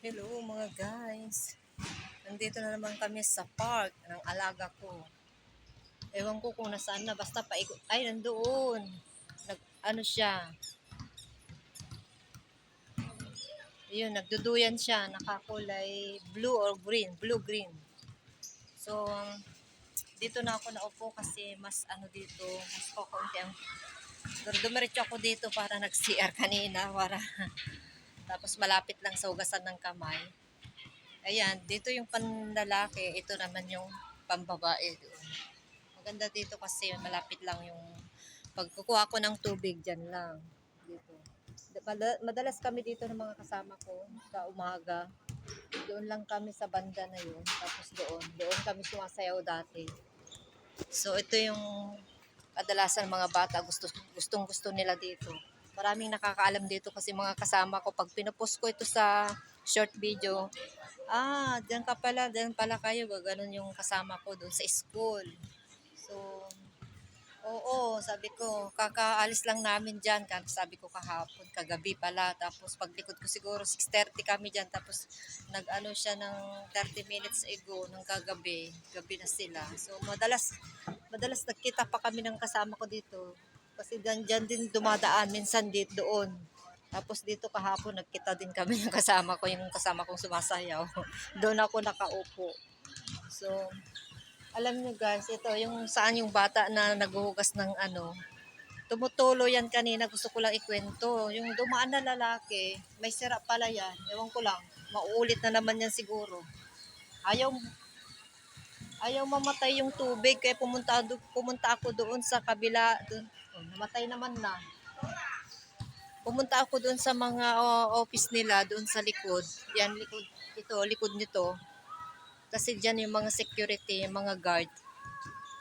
Hello mga guys. Nandito na naman kami sa park ng alaga ko. Ewan ko kung nasaan na. Basta paikot. Ay, nandoon. Ano siya. Yun, nagduduyan siya. Nakakulay blue or green. Blue-green. So, dito na ako naupo kasi mas ano dito. Mas kukunti ang... Dumiretso ako dito para nag-CR kanina. Para tapos malapit lang sa hugasan ng kamay. Ayan, dito yung panlalaki. Ito naman yung pambabae doon. Maganda dito kasi malapit lang yung pagkukuha ko ng tubig dyan lang. Dito. Madalas kami dito ng mga kasama ko sa umaga. Doon lang kami sa banda na yun. Tapos doon kami sumasayaw dati. So ito yung kadalasan mga bata gustong gusto nila dito. Maraming nakakaalam dito kasi mga kasama ko pag pinupost ko ito sa short video, diyan pala kayo, gano'n yung kasama ko doon sa school. So, oo, sabi ko, kakaalis lang namin dyan. Sabi ko kahapon, kagabi pala. Tapos paglikod ko siguro, 6:30 kami dyan. Tapos nag-ano siya ng 30 minutes ago, ng kagabi. Gabi na sila. So madalas nagkita pa kami ng kasama ko dito. Kasi dyan din dumadaan, minsan dito doon. Tapos dito kahapon, nagkita din kami ng kasama ko, yung kasama kong sumasayaw. Doon ako nakaupo. So, alam nyo guys, ito yung saan yung bata na naghuhugas ng ano. Tumutulo yan kanina, gusto ko lang ikwento. Yung dumaan na lalaki, may sira pala yan. Ewan ko lang, mauulit na naman yan siguro. Ayaw, ayaw mamatay yung tubig, kaya pumunta ako doon sa kabila. Doon. Oh, namatay naman na. Pumunta ako doon sa mga office nila, doon sa likod. Yan, likod nito. Kasi dyan yung mga security, yung mga guard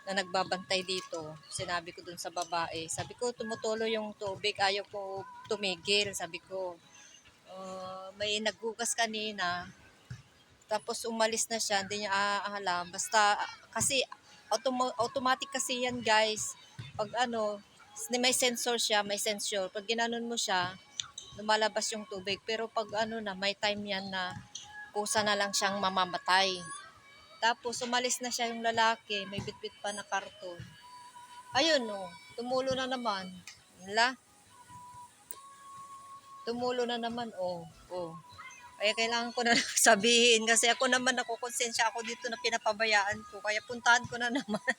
na nagbabantay dito. Sinabi ko dun sa babae. Sabi ko, tumutulo yung tubig. Ayaw ko tumigil. Sabi ko, may naghugas kanina. Tapos umalis na siya. Hindi niya aalam. Basta, kasi automatic kasi yan guys. Pag ano, may sensor siya, may sensor. Pag ginanon mo siya, lumalabas yung tubig. Pero pag ano na, may time yan na kusa na lang siyang mamamatay. Tapos umalis na siya yung lalaki, may bitbit pa na karton. Ayun no, tumulo na naman. Wala, tumulo na naman, oh. Kaya kailangan ko na sabihin kasi ako naman nakukonsensya ako dito na pinapabayaan ko. Kaya puntahan ko na naman.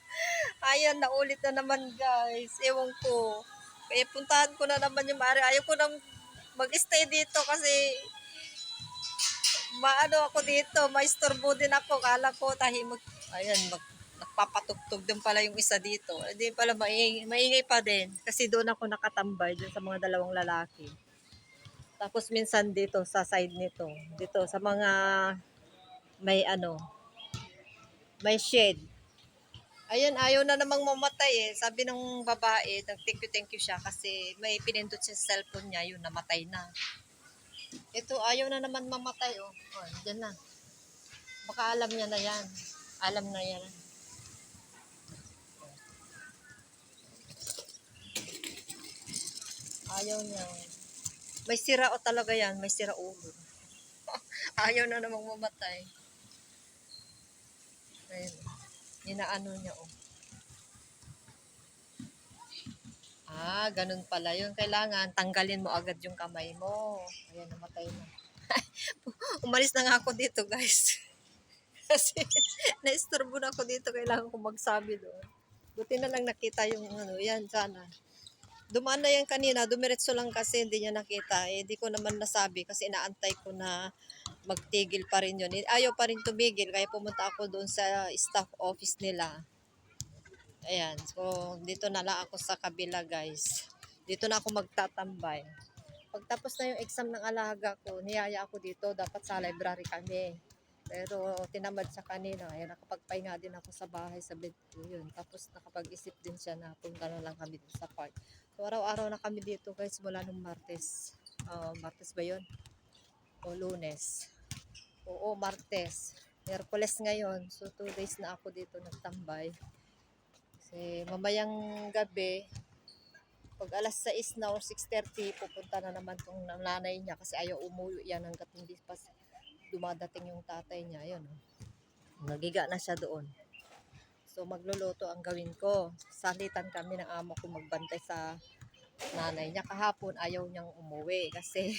Ayan, naulit na naman guys. Ewan ko. Kaya puntahan ko na naman yung maaari. Ayaw ko nang mag-stay dito kasi maano ako dito. Maistorbo din ako. Kala ko tahimik. Ayan, nagpapatugtog din pala yung isa dito. Hindi pala maingay pa din. Kasi doon ako nakatambay dun sa mga dalawang lalaki. Tapos minsan dito sa side nito. Dito sa mga may ano, may shade. Ayun, ayaw na namang mamatay eh. Sabi ng babae, thank you siya kasi may pinindot siya sa cellphone niya, yun, namatay na. Ito, ayaw na naman mamatay oh. Oh, dyan na. Baka alam niya na yan. Alam na yan. Ayaw niya. May sira o talaga yan, may sira ulo. Ayaw na namang mamatay. Ayun. Inaano niya oh. Ganun pala yun. Kailangan tanggalin mo agad yung kamay mo. Ayan, namatay na. Umalis na nga ako dito guys. Kasi naistorbo na ako dito. Kailangan ko magsabi doon. Buti na lang nakita yung ano. Yan, sana. Dumaan na yan kanina. Dumiretso lang kasi hindi niya nakita. Hindi ko naman nasabi kasi inaantay ko na magtigil pa rin yun. Ayaw pa rin tumigil. Kaya pumunta ako doon sa staff office nila. Ayan. So, dito na lang ako sa kabila guys. Dito na ako magtatambay. Pagtapos na yung exam ng alaga ko, niyaya ako dito. Dapat sa library kami. Pero tinamad siya kanina. Ayan, nakapagpahinga din ako sa bahay sa bed ko. Yun. Tapos nakapag-isip din siya na punta na lang kami dito sa park. So, araw-araw na kami dito guys mula nung Martes. Martes ba yun? O Lunes. Oo, Martes. Miyerkules ngayon. So, 2 days na ako dito nagtambay. Kasi mamayang gabi, pag alas 6 na or 6:30, pupunta na naman tong nanay niya kasi ayaw umuwi yan hanggat hindi pa dumadating yung tatay niya, yun. Nagiga na siya doon. So magluluto ang gawin ko. Salitan kami ng amo ko magbantay sa nanay niya. Kahapon ayaw niyang umuwi kasi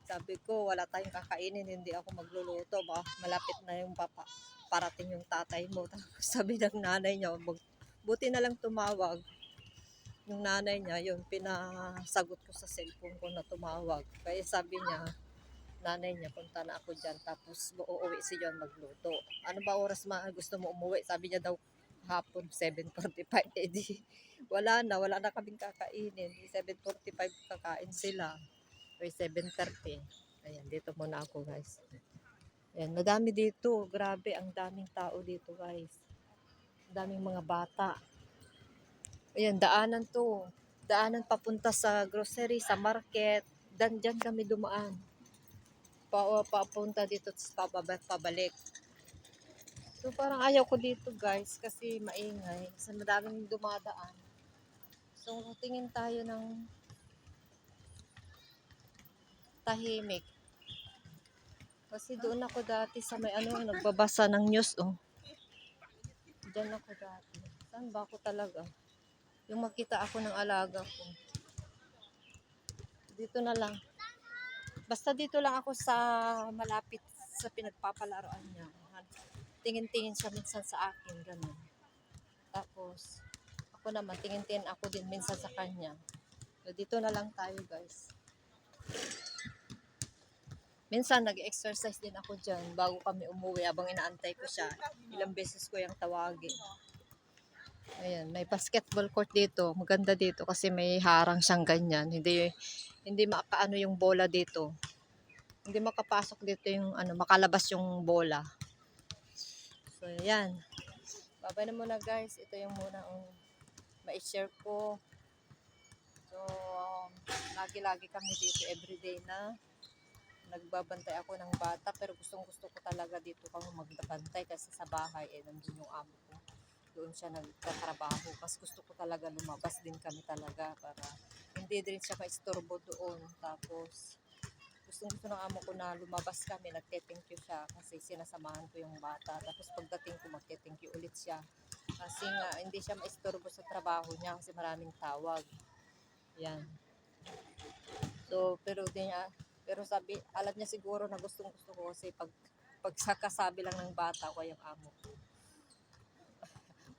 sabi ko wala tayong kakainin, hindi ako magluluto. Baka malapit na yung parating yung tatay mo. Tapos sabi ng nanay niya, buti na lang tumawag. Yung nanay niya, yun, pinasagot ko sa cellphone ko na tumawag. Kaya sabi niya, nanay niya, punta na ako dyan. Tapos uuwi si John magluto. Ano ba oras gusto mo umuwi? Sabi niya daw hapon, 7:45. Eh di, wala na kaming kakainin. 7:45 kakain sila. Or 7:30. Ayan, dito muna ako guys. Ayan, madami dito. Grabe, ang daming tao dito guys. Ang daming mga bata. Ayan, daanan to. Daanan papunta sa grocery, sa market. Dyan kami dumaan. Papunta dito, pabalik. So parang ayaw ko dito guys kasi maingay. Kasi madaming dumadaan. So tingin tayo ng tahimik. Kasi doon ako dati sa may nagbabasa ng news oh. Diyan ako dati. Saan ba ako talaga? Yung makita ako ng alaga ko. Dito na lang. Basta dito lang ako sa malapit sa pinagpapalaruan niya. Tingin-tingin siya minsan sa akin, ganun. Tapos, ako naman, tingin-tingin ako din minsan sa kanya. So, dito na lang tayo, guys. Minsan, nag-exercise din ako dyan bago kami umuwi habang inaantay ko siya. Ilang beses ko yung tawagin. Ayan, may basketball court dito. Maganda dito kasi may harang siyang ganyan. Hindi makaano yung bola dito. Hindi makapasok dito yung makalabas yung bola. So, ayan. Babay na muna guys. Ito yung muna ma-share ko. So, lagi-lagi kami dito everyday na nagbabantay ako ng bata. Pero gustong-gusto ko talaga dito kami magbantay kasi sa bahay nandun yung amo ko. Doon siya nagtatrabaho. Kasi gusto ko talaga lumabas din kami talaga para hindi din siya maistorbo doon. Tapos, gusto ng amo ko na lumabas kami, nagte-thank you siya kasi sinasamahan ko yung bata. Tapos pagdating ko, magte-thank you ulit siya. Kasi nga, hindi siya maistorbo sa trabaho niya kasi maraming tawag. Yan. So, pero sabi, alam niya siguro na gustong-gusto ko kasi pagkakasabi lang ng bata ko yung amo ko.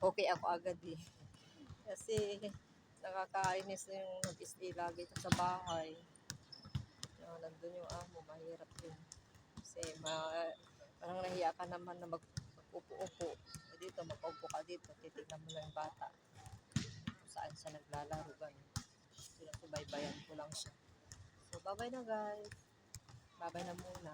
Okay ako agad eh. Kasi nakakainis na yung nag-stay lagi ko sa bahay. Nandun yung amo, mahirap yun. Kasi parang nahiya ka naman na mag-upo-upo. Dito, mag-upo ka dito, titignan mo lang yung bata. Kung saan siya naglalaro, gano'n. Sinusubaybayan ko lang siya. So, bye-bye na guys. Bye-bye na muna.